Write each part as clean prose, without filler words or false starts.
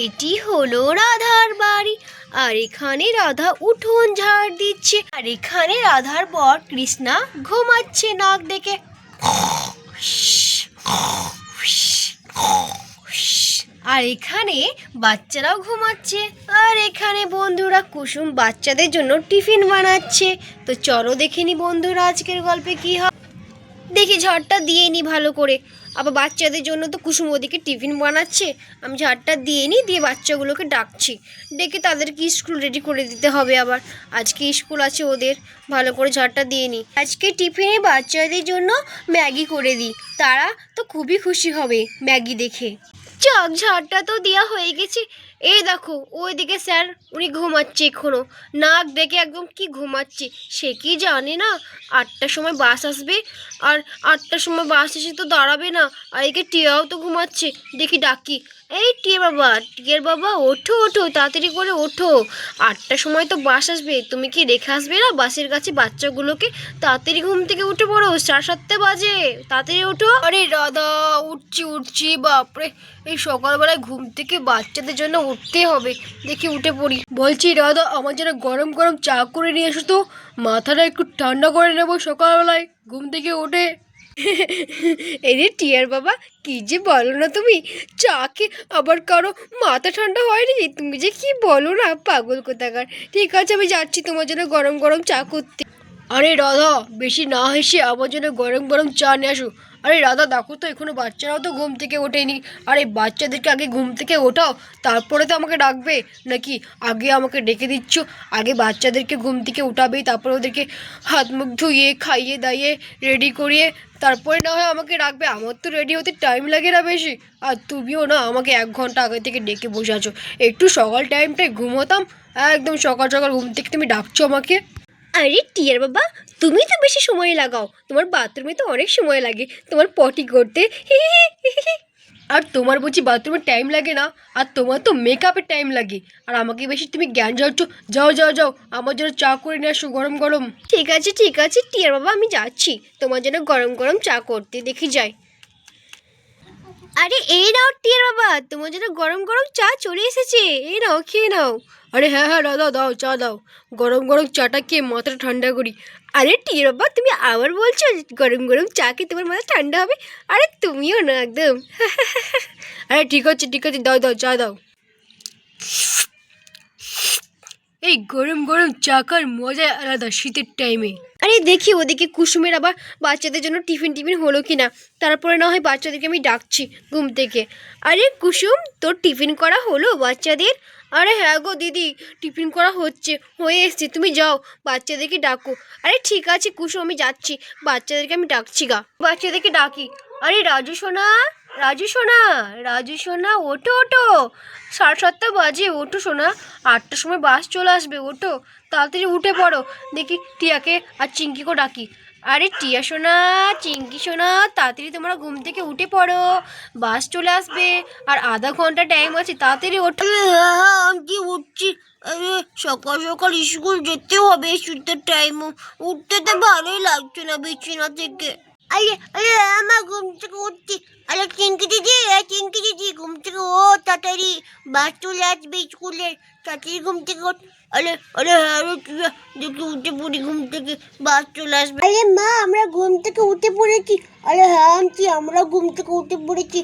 এটি হলো রাধার বাড়ি। আর এখানে রাধা উঠোন ঝাড় দিচ্ছে। আর এখানে রাধার বর কৃষ্ণা ঘুমাচ্ছে নাক ডেকে। আর এখানে বাচ্চারাও ঘুমাচ্ছে। আর এখানে বন্ধুরা কুসুম বাচ্চাদের জন্য টিফিন বানাচ্ছে। তো চলো দেখে নি বন্ধুরা আজকের গল্পে কি হয়। দেখি ঝাড়টা দিয়ে নি ভালো করে। আবার বাচ্চাদের জন্য তো কুসুম ওদিকে টিফিন বানাচ্ছে, আমি ঝাড়টা দিয়ে নিই, দিয়ে বাচ্চাগুলোকে ডাকছি, ডেকে তাদেরকে স্কুল রেডি করে দিতে হবে। আবার আজকে স্কুল আছে ওদের, ভালো করে ঝাড়টা দিয়ে নিই। আজকে টিফিনে বাচ্চাদের জন্য ম্যাগি করে দিই, তারা তো খুবই খুশি হবে ম্যাগি দেখে। যাক, ঝাড়টা তো দেওয়া হয়ে গেছে। এই দেখো ওইদিকে স্যার, উনি ঘুমাচ্ছে এখনো, নাক ডেকে একদম কি ঘুমাচ্ছে। সে কি জানে না 8টার সময় বাস আসবে, আর 8টার সময় বাস এসে তো দাঁড়াবে না। আর এদিকে টিয়াও তো ঘুমাচ্ছে, দেখি ডাকি, এই টিয়ার বাবা ওঠো ওঠো, তাড়াতাড়ি করে ওঠো, 8টার সময় তো বাস আসবে, তুমি কি রেখে আসবে না বাসের কাছে বাচ্চাগুলোকে? তাড়াতাড়ি ঘুম থেকে উঠে পড়ো, 7:30 বাজে, তাড়াতাড়ি ওঠো। আরে রাধা, উঠছি বাপরে, এই সকালবেলায় ঘুম থেকে বাচ্চাদের জন্য উঠতে হবে। দেখি উঠে পড়ি। বলছি রাধা, আমার জন্য গরম গরম চা করে নিয়ে এসো তো, মাথাটা একটু ঠান্ডা করে নেবো সকালবেলায় ঘুম থেকে উঠে। এই রে টিয়ার বাবা, কি যে বলো না তুমি, চা খেয়ে আবার কারো মাথা ঠান্ডা হয়নি? তুমি যে কি বলো না, পাগল কোথাকার। ঠিক আছে, আমি যাচ্ছি তোমার জন্য গরম গরম চা করতে। আরে রাধা, বেশি না হেসে আমার জন্য গরম গরম চা নিয়ে আসো। আরে রাধা দেখো তো, এখনো বাচ্চারাও তো ঘুম থেকে ওঠেনি। আরে বাচ্চাদেরকে আগে ঘুম থেকে ওঠাও, তারপরে তো আমাকে ডাকবে নাকি? আগে আমাকে ডেকে দিচ্ছ, আগে বাচ্চাদেরকে ঘুম থেকে উঠাবে, তারপরে ওদেরকে হাত মুখ ধুইয়ে খাইয়ে দাইয়ে রেডি করিয়ে তারপরে না হয় আমাকে ডাকবে। আমার তো রেডি হতে টাইম লাগে না বেশি, আর তুমিও না আমাকে 1 ঘন্টা আগে থেকে ডেকে বসে আছো। একটু সকাল টাইমটায় ঘুমোতাম, একদম সকাল সকাল ঘুম থেকে তুমি ডাকছো আমাকে। আরে টিয়ার বাবা, তুমি তো বেশি সময় লাগাও, তোমার বাথরুমে তো অনেক সময় লাগে তোমার পটি করতে। আর তোমার বুঝি বাথরুমে টাইম লাগে না? আর তোমার তো মেকআপের টাইম লাগে, আর আমাকে বেশি তুমি জ্ঞান যাচ্ছ। যাও যাও যাও, আমার জন্য চা করে নিয়ে আসো গরম গরম। ঠিক আছে টিয়ার বাবা, আমি যাচ্ছি তোমার জন্য গরম গরম চা করতে, দেখি যাই। আরে এই নাও টিয়ার বাবা, তোমার জন্য গরম গরম চা চলে এসেছে, এই নাও খেয়ে নাও। আরে হ্যাঁ হ্যাঁ দাদা, দাও চা দাও, গরম গরম চাটা খেয়ে মাথাটা ঠান্ডা করি। আরে টিয়ার বাবা, তুমি আবার বলছো গরম গরম চা খেয়ে তোমার মাথা ঠান্ডা হবে? আরে তুমিও না একদম। আরে ঠিক আছে দাও দাও চা দাও। এই গরম গরম চা খাওয়ার মজাই আলাদা শীতের টাইমে। আরে দেখি ওদিকে কুসুমের আবার বাচ্চাদের জন্য টিফিন হলো কি না, তারপরে না হয় বাচ্চাদেরকে আমি ডাকছি ঘুম থেকে। আরে কুসুম, তোর টিফিন করা হলো বাচ্চাদের? আরে হ্যাঁ গো দিদি, টিফিন করা হয়ে এসছে, তুমি যাও বাচ্চাদেরকে ডাকো। আরে ঠিক আছে কুসুম, আমি যাচ্ছি, বাচ্চাদেরকে আমি ডাকছি বাচ্চাদেরকে ডাকি। আরে রাজু সোনা ওঠো ওঠো, 7:30 বাজে, ওঠো সোনা, 8টার সময় বাস চলে আসবে, ওঠো তাড়াতাড়ি উঠে পড়ো। দেখি টিয়াকে আর চিঙ্কিকেও ডাকি। আরে টিয়া সোনা, চিঙ্কি সোনা, তাড়াতাড়ি তোমরা ঘুম থেকে উঠে পড়ো, বাস চলে আসবে, আর আধা ঘন্টা টাইম আছে, তাড়াতাড়ি ওঠো। আমি উঠছি, সকাল সকাল স্কুল যেতে হবে, শীতের টাইমও উঠতে তো ভালোই লাগছে না বিছানা থেকে। আমার ঘুম থেকে উঠছি। আরে চিঙ্কি দিদি ঘুম থেকে ও, তাড়াতাড়ি বাস চলে আসবে স্কুলের, তাড়াতাড়ি ঘুম থেকে ওঠ। হ্যাঁ দেখি উঠে পড়ি, ঘুম থেকে বাস চলে আসবে। আরে মা, আমরা ঘুম থেকে উঠে পড়েছি। আরে হ্যাঁ আন্টি, আমরা ঘুম থেকে উঠে পড়েছি।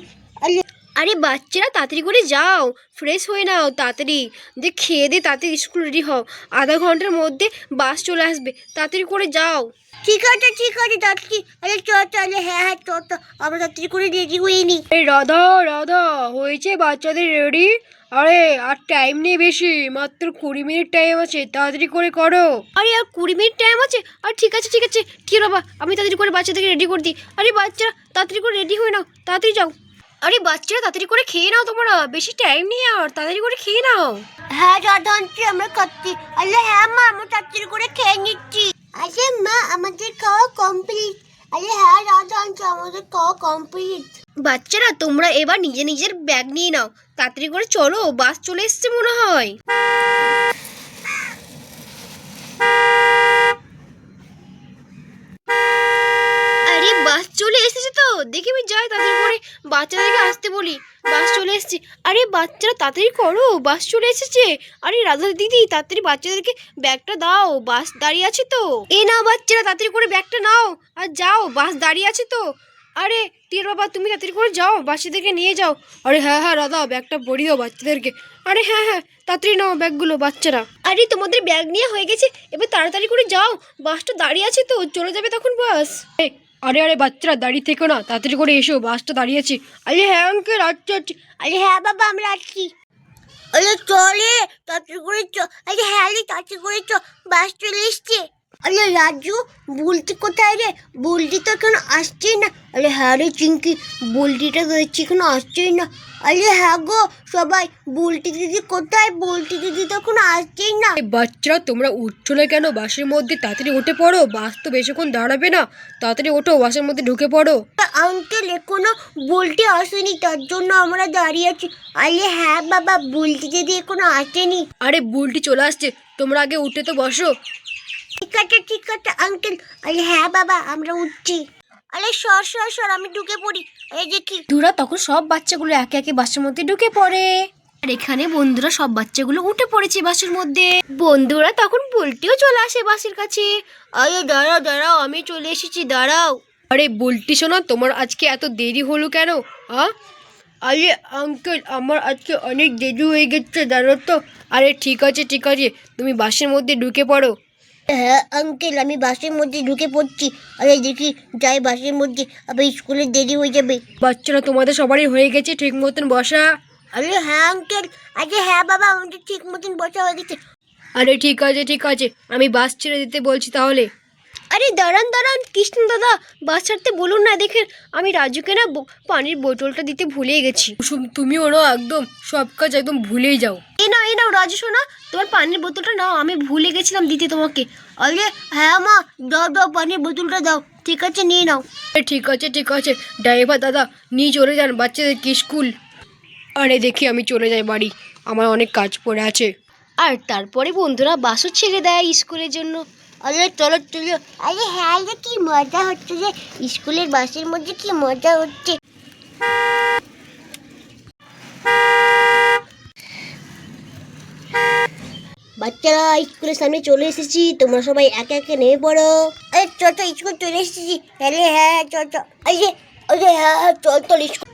আরে বাচ্চারা তাড়াতাড়ি করে যাও, ফ্রেশ হয়ে নাও তাড়াতাড়ি, দিয়ে খেয়ে দিয়ে তাড়াতাড়ি স্কুল রেডি হও, আধা ঘন্টার মধ্যে বাস চলে আসবে, তাড়াতাড়ি করে যাও। ঠিক আছে যাচ্ছি। আরে চলে, হ্যাঁ চ, আমরা তাড়াতাড়ি করে রেডি হয়ে নি। এই রাধা হয়েছে বাচ্চাদের রেডি? আরে আর টাইম নেই বেশি, মাত্র 20 মিনিট টাইম আছে, তাড়াতাড়ি করে করো। আরে আর 20 মিনিট টাইম আছে? আর ঠিক আছে ঠিক বাবা, আমি তাড়াতাড়ি করে বাচ্চাদেরকে রেডি করে দিই। আরে বাচ্চারা তাড়াতাড়ি করে রেডি হয়ে নাও, তাড়াতাড়ি যাও। আরে বাচ্চারা তাড়াতাড়ি করে খেয়ে নাও, তোমরা বেশি টাইম নেই, আর তাড়াতাড়ি করে খেয়ে নাও। হ্যাঁ দাদা আন্টি, আমরা খাচ্ছি। আরে হ্যাঁ মা, আমরা তাড়াতাড়ি করে খেয়ে নিচ্ছি। আরে মা, আমাদের খাওয়া কমপ্লিট। আরে হ্যাঁ দাদা আন্টি, আমাদের খাওয়া কমপ্লিট। বাচ্চারা তোমরা এবার নিজের ব্যাগ নিয়ে নাও, তাড়াতাড়ি করে চলো, বাস চলে এসছে মনে হয়। আরে বাস চলে এসেছে তো, দেখি আমি যাই তাড়াতাড়ি করে বাচ্চাদেরকে আসতে বলি, বাস চলে এসেছে। আরে বাচ্চারা তাড়াতাড়ি করো, বাস চলে এসেছে। আরে রাধা দিদি তাড়াতাড়ি বাচ্চাদেরকে ব্যাগটা দাও, বাস দাঁড়িয়ে আছে তো। এ নাও বাচ্চারা, তাড়াতাড়ি করে ব্যাগটা নাও আর যাও, বাস দাঁড়িয়ে আছে তো। আরে টিয়ার বাবা তুমি তাড়াতাড়ি করে যাও, বাচ্চাদেরকে নিয়ে যাও। আরে হ্যাঁ হ্যাঁ রাধা, ব্যাগটা পরিয়ে দাও বাচ্চাদেরকে। আরে হ্যাঁ হ্যাঁ তাড়াতাড়ি নাও ব্যাগগুলো বাচ্চারা। আরে তোমাদের ব্যাগ নিয়ে হয়ে গেছে, এবার তাড়াতাড়ি করে যাও, বাসটা দাঁড়িয়ে আছে তো, চলে যাবে তখন বাস। আরে আরে বাচ্চারা দাঁড়িয়ে থেকো না, তাড়াতাড়ি করে এসো, বাসটা দাঁড়িয়ে আছে। আরে হ্যাঁ আঙ্কেল আচ্ছা আচ্ছা। আরে হ্যাঁ বাবা আমরা আসছি। আরে চলে তাড়াতাড়ি করে চ। আরে হ্যাঁ রে তাড়াতাড়ি করে চ, বাস চলে এসছে। আরে রাজু বুলটি কোথায় রে? বুলটি তো এখনো আসছেই না। আরে হ্যাঁ রে চিঙ্কি, বুলটিটা তো দেখছি এখনো আসছেই না। আরে হ্যাঁ গো সবাই, বুলটি দিদি কোথায়? বুলটি দিদি তো এখনো আসছেই না। বাচ্চারা তোমরা উঠছো না কেন বাসের মধ্যে? তাড়াতাড়ি উঠে পড়ো, বাস তো বেশিক্ষণ দাঁড়াবে না, তাড়াতাড়ি ওঠো, বাসের মধ্যে ঢুকে পড়ো। আঙ্কেল এখনো বুলটি আসেনি, তার জন্য আমরা দাঁড়িয়ে আছি। আরে হ্যাঁ বাবা, বুলটি দিদি এখনো আসেনি। আরে বুলটি চলে আসছে, তোমরা আগে উঠে তো বসো। ঠিক আছে আঙ্কেল। আরে হ্যাঁ বাবা আমরা উঠছি। আরে সর সর সর, আমি ঢুকে পড়ি। এই দেখি দুরা তখন সব বাচ্চাগুলো একে একে বাসের মধ্যে ঢুকে পড়ে। আর এখানে বন্ধুরা সব বাচ্চাগুলো উঠে পড়েছে বাসের মধ্যে। বন্ধুরা তখন বুলটিও চলে আসে বাসের কাছে। আরে দাঁড়াও দাঁড়াও, আমি চলে এসেছি, দাঁড়াও। আরে বুলটি শোনা, তোমার আজকে এত দেরি হলো কেন? আরে আঙ্কেল আমার আজকে অনেক দেরি হয়ে গেছে, দাঁড়াও তো। আরে ঠিক আছে তুমি বাসের মধ্যে ঢুকে পড়ো। হ্যাঁ আঙ্কেল আমি বাসের মধ্যে ঢুকে পড়ছি। আরে দেখি যাই বাসের মধ্যে, আবার স্কুলে দেরি হয়ে যাবে। বাচ্চারা তোমাদের সবারই হয়ে গেছে ঠিক মতন বসা? আরে হ্যাঁ আঙ্কেল। আরে হ্যাঁ বাবা আমাদের ঠিক মতন বসা হয়ে গেছে। আরে ঠিক আছে আমি বাস ছেড়ে দিতে বলছি তাহলে। আরে দাঁড়ান কৃষ্ণ দাদা, বাস ছাড়তে বলুন না। দেখেন আমি রাজুকে না পানির বোতলটা দিতে ভুলেই গেছি। তুমিও না একদম সব কাজ একদম ভুলেই যাও। এই নাও রাজু শোনা, তোমার পানির বোতলটা নাও, আমি ভুলে গেছিলাম দিতে তোমাকে। আরে হ্যাঁ মা, দাও পানির বোতলটা দাও। ঠিক আছে নিয়ে নাও। ঠিক আছে ড্রাইভার দাদা নিয়ে চলে যান বাচ্চাদেরকে স্কুল। আরে দেখি আমি চলে যাই বাড়ি, আমার অনেক কাজ পড়ে আছে। আর তারপরে বন্ধুরা বাসও ছেড়ে দেয় স্কুলের জন্য। আরে চলো। আরে হ্যাঁ রে কি মজা হচ্ছে যে, স্কুলের বাসের মধ্যে কি মজা হচ্ছে। বাচ্চারা স্কুলের সামনে চলে এসেছি, তোমরা সবাই একে একে নেমে পড়ো। আরে চল স্কুল চলে এসেছি। আরে হ্যাঁ চল। আরে হ্যাঁ চল স্কুল।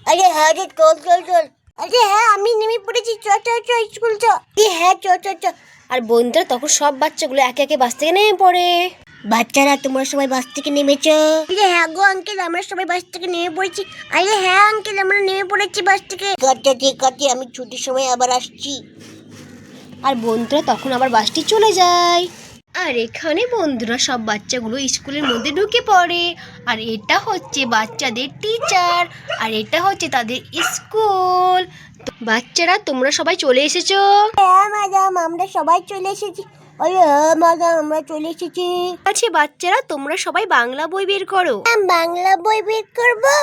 আরে হ্যাঁ রে চল। আরে হ্যাঁ আমি নেমে পড়েছি, চল স্কুল চল। হ্যাঁ চল। আর বন্ধুরা তখন সব বাচ্চাগুলো একে একে বাস থেকে নেমে পড়ে। বাচ্চারা তোমরা সবাই বাস থেকে নেমেছো? আরে হ্যাঁ গো আঙ্কেল আমরা সবাই বাস থেকে নেমে পড়েছি। আরে হ্যাঁ আঙ্কেল আমরা নেমে পড়েছি বাস থেকে। ঠিক আছে আমি ছুটির সময় আবার আসছি। আর বন্ধুরা তখন আবার বাসটি চলে যায়। আর এখানে বন্ধুরা সব বাচ্চাগুলো স্কুলের মধ্যে ঢুকে পড়ে। আর এটা হচ্ছে বাচ্চাদের টিচার, আর এটা হচ্ছে তাদের স্কুল। বাচ্চারা তোমরা সবাই চলে এসেছো? হ্যাঁ ম্যাডাম আমরা সবাই চলে এসেছি। আরে হ্যাঁ ম্যাডাম আমরা চলে এসেছি। আচ্ছা বাচ্চারা তোমরা সবাই বাংলা বই বের করো। বাংলা বই বের করবো?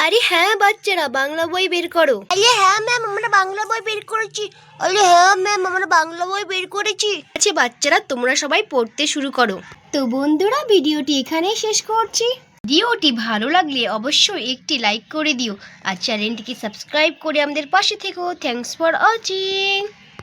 আরে হ্যাঁ বাচ্চারা বাংলা বই বের করো। আরে হ্যাঁ ম্যাম আমরা বাংলা বই বের করেছি। আরে হ্যাঁ ম্যাম আমরা বাংলা বই বের করেছি। আচ্ছা বাচ্চারা তোমরা সবাই পড়তে শুরু করো। তো বন্ধুরা ভিডিওটি এখানেই শেষ করছি। ভিডিওটি ভালো লাগলে অবশ্যই একটি লাইক করে দিও আর চ্যানেলটিকে সাবস্ক্রাইব করে আমাদের পাশে থেকো। Thanks for watching.